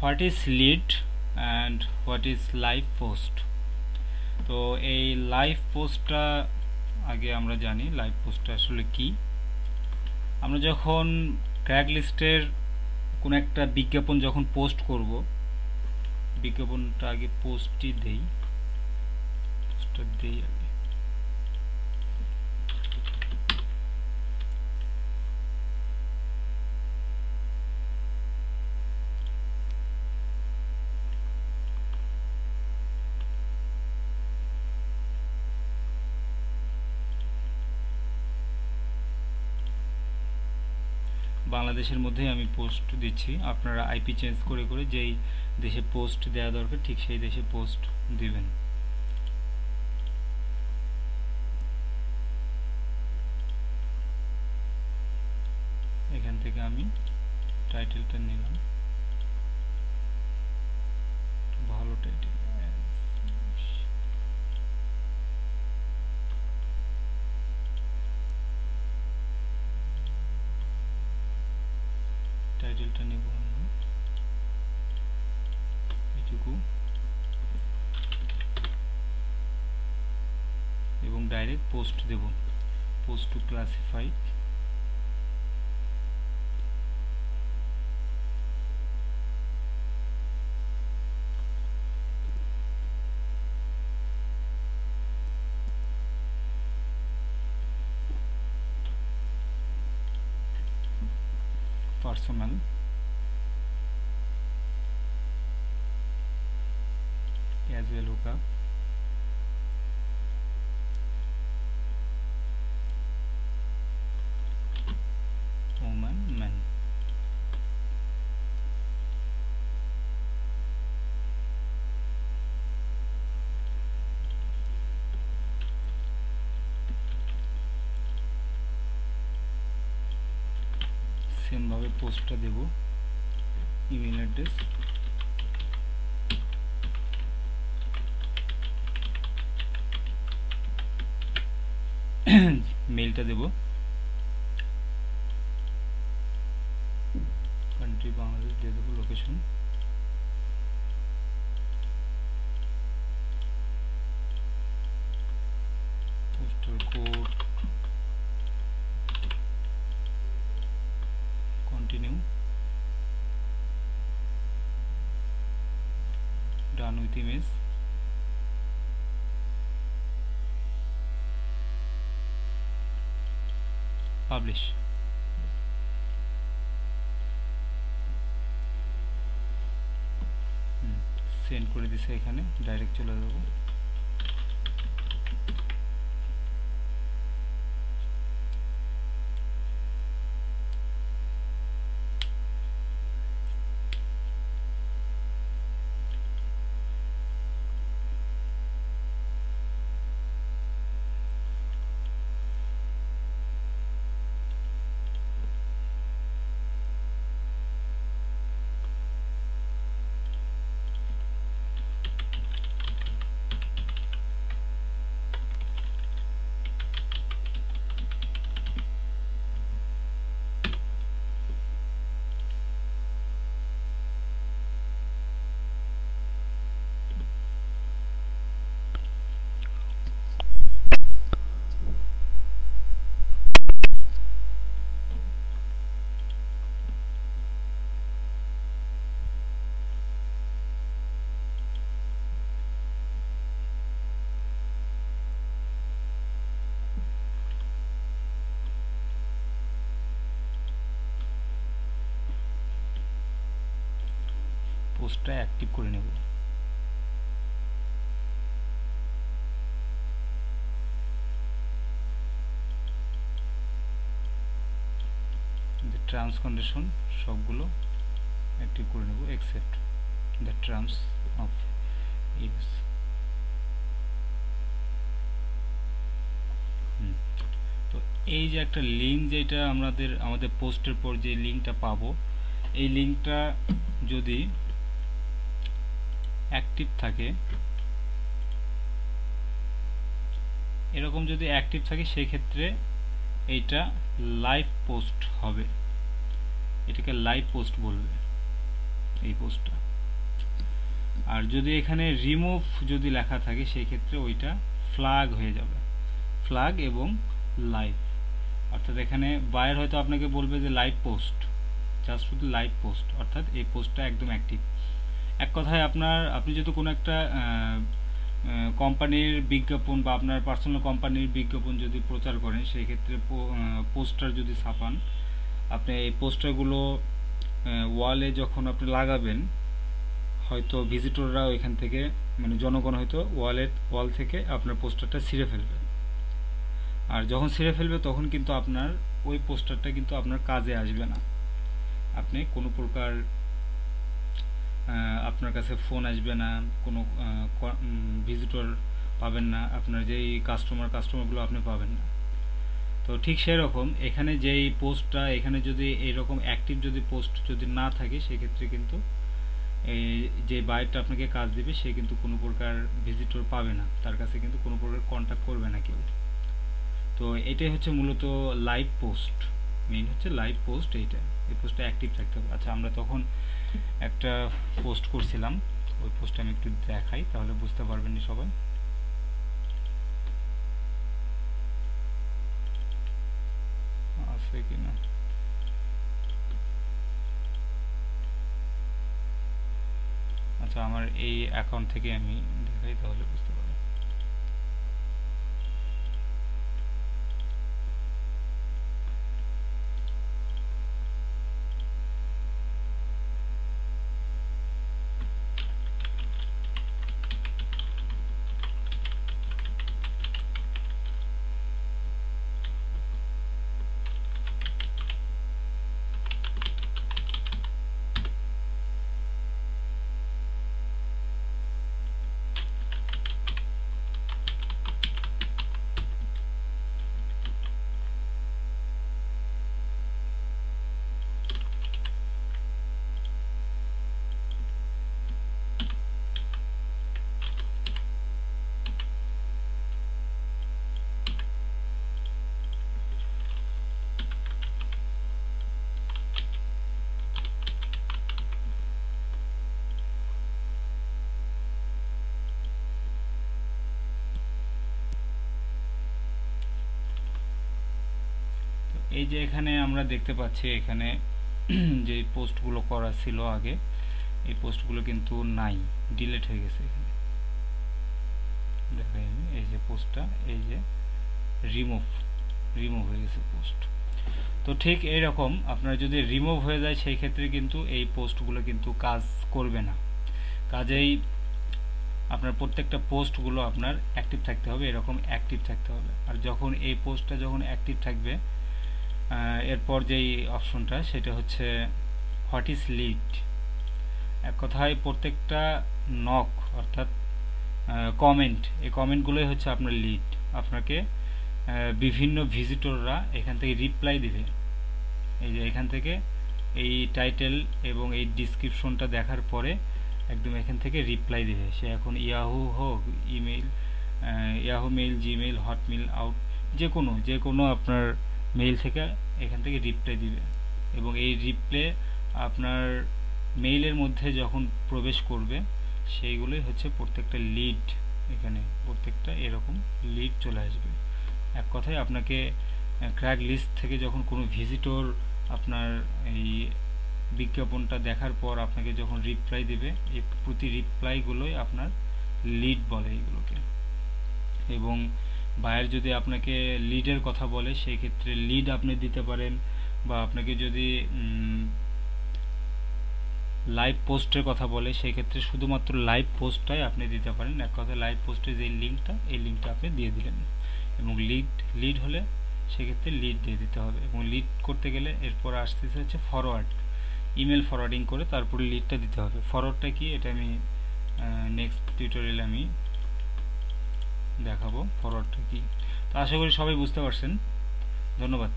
What is lead and what is live post. তো এই live পোস্টটা আগে আমরা জানি লাইভ পোস্টটা আসলে কি। আমরা যখন ক্র্যাগলিস্টের কোনো একটা বিজ্ঞাপন যখন পোস্ট করব, বিজ্ঞাপনটা আগে পোস্টই দেই, পোস্টটা দেই আগে। বাংলাদেশের মধ্যেই আমি পোস্ট দিচ্ছি, আপনারা আইপি চেঞ্জ করে করে যেই দেশে পোস্ট দেওয়া দরকার ঠিক সেই দেশে পোস্ট দিবেন। এখান থেকে আমি টাইটেলটা নিলাম, ভালো টাইটেল, টাইটেলটা নেব এইটুকু এবং ডাইরেক্ট পোস্ট দেব, post to classified. Personal casual hookup, woman man. Same ভাবে পোস্টটা দেব, ইমেল অ্যাড্রেস, মেলটা দেব, কান্ট্রি বাংলাদেশ দিয়ে দেবো, location postal code, continue, done with image, publish. Send করে দিছে, এখানে ডাইরেক্ট চলে যাবো। পোস্টটা অ্যাক্টিভ করে নেব। টার্মস কন্ডিশন সবগুলো অ্যাক্টিভ করে নেব, except the terms of use. তো এই যে একটা লিঙ্ক, যেটা আমাদের পোস্টের পর যে লিঙ্কটা পাবো, এই লিঙ্কটা যদি অ্যাক্টিভ থাকে, এরকম যদি অ্যাক্টিভ থাকে, সেক্ষেত্রে এইটা লাইভ পোস্ট হবে, এটাকে লাইভ পোস্ট বলবে এই পোস্টটা। আর যদি এখানে রিমুভ যদি লেখা থাকে সেই ক্ষেত্রে ওইটা ফ্ল্যাগ হয়ে যাবে, ফ্ল্যাগ এবং লাইভ। অর্থাৎ এখানে বায়ার হয়তো আপনাকে বলবে যে লাইভ পোস্ট, জাস্ট শুধু লাইভ পোস্ট, অর্থাৎ এই পোস্টটা একদম অ্যাক্টিভ। এক কথায় আপনি যদি কোনো একটা কোম্পানির বিজ্ঞাপন বা আপনার পার্সোনাল কোম্পানির বিজ্ঞাপন যদি প্রচার করেন, সেই ক্ষেত্রে পোস্টার যদি ছাপান, আপনি এই পোস্টারগুলো ওয়ালে যখন আপনি লাগাবেন, হয়তো ভিজিটররা এখান থেকে মানে জনগণ হয়তো ওয়াল থেকে আপনার পোস্টারটা ছিঁড়ে ফেলবে। আর যখন ছিঁড়ে ফেলবে তখন কিন্তু আপনার ওই পোস্টারটা কিন্তু আপনার কাজে আসবে না। আপনি কোনো প্রকার আপনার কাছে ফোন আসবে না, কোনো ভিজিটর পাবেন না, আপনার যেই কাস্টমারগুলো আপনি পাবেন না। তো ঠিক সেরকম এখানে যেই পোস্টটা, এখানে যদি এইরকম অ্যাক্টিভ যদি পোস্ট যদি না থাকে, সেক্ষেত্রে কিন্তু এই যে বায়ারটা আপনাকে কাজ দিবে সে কিন্তু কোনো প্রকার ভিজিটর পাবে না, তার কাছে কিন্তু কোনো প্রকার কন্ট্যাক্ট করবে না কেউ। তো এটাই হচ্ছে মূলত লাইভ পোস্ট, মেইন হচ্ছে লাইভ পোস্ট। এই পোস্টটা অ্যাক্টিভ থাকতে হবে। আচ্ছা, আমরা তখন একটা পোস্ট করছিলাম, ওই পোস্টটা আমি একটু দেখাই, তাহলে বুঝতে পারবেন সবাই। আছে কিনা, আচ্ছা আমার এই অ্যাকাউন্ট থেকে আমি দেখাই, তাহলে বুঝতে পারবেন। এই যে এখানে আমরা দেখতে পাচ্ছি, এখানে যে পোস্টগুলো করা ছিল আগে, এই পোস্টগুলো কিন্তু নাই, ডিলিট হয়ে গেছে। এখানে দেখাই আমি, এই যে পোস্টটা, এই যে রিমুভ হয়ে গেছে পোস্ট। তো ঠিক এইরকম আপনার যদি রিমুভ হয়ে যায়, সেই ক্ষেত্রে কিন্তু এই পোস্টগুলো কিন্তু কাজ করবে না। কাজেই আপনার প্রত্যেকটা পোস্টগুলো আপনার অ্যাক্টিভ থাকতে হবে, এরকম অ্যাক্টিভ থাকতে হবে। আর যখন এই পোস্টটা যখন অ্যাক্টিভ থাকবে, এরপর যেই অপশনটা সেটা হচ্ছে হোয়াট ইজ লিড। এক কথায় প্রত্যেকটা নক অর্থাৎ কমেন্ট, এই কমেন্টগুলোই হচ্ছে আপনার লিড। আপনাকে বিভিন্ন ভিজিটররা এখান থেকে রিপ্লাই দিবে, এই যে এখান থেকে এই টাইটেল এবং এই ডিসক্রিপশনটা দেখার পরে একদম এখান থেকে রিপ্লাই দিবে। সে এখন ইয়াহু হোক, Yahoo mail, Gmail, Hotmail, out, যে কোনো আপনার মেইল থেকে এখান থেকে রিপ্লাই দিবে। এবং এই রিপ্লাই আপনার মেইলের মধ্যে যখন প্রবেশ করবে, সেইগুলোই হচ্ছে প্রত্যেকটা লিড। এখানে প্রত্যেকটা এরকম লিড চলে আসবে। এক কথায় আপনাকে ক্র্যাক লিস্ট থেকে যখন কোনো ভিজিটর আপনার এই বিজ্ঞাপনটা দেখার পর আপনাকে যখন রিপ্লাই দেবে, এই প্রতি রিপ্লাইগুলোই আপনার লিড বলে এইগুলোকে। এবং বায়ার যদি আপনাকে লিডের কথা বলে, সেই ক্ষেত্রে লিড আপনি দিতে পারেন, বা আপনাকে যদি লাইভ পোস্টের কথা বলে, সেই ক্ষেত্রে শুধুমাত্র লাইভ পোস্টটাই আপনি দিতে পারেন। এক কথায় লাইভ পোস্টের যে লিঙ্কটা, এই লিঙ্কটা আপনি দিয়ে দিলেন। এবং লিড হলে সেক্ষেত্রে লিড দিয়ে দিতে হবে। এবং লিড করতে গেলে এরপর আসতেছে হচ্ছে ফরওয়ার্ড, ইমেল ফরওয়ার্ডিং করে তারপরে লিডটা দিতে হবে। ফরওয়ার্ডটা কি, এটা আমি নেক্সট টিউটোরিয়ালে আমি দেখাবো ফরওয়ার্ডটা কি। তো আশা করি সবাই বুঝতে পারছেন। ধন্যবাদ।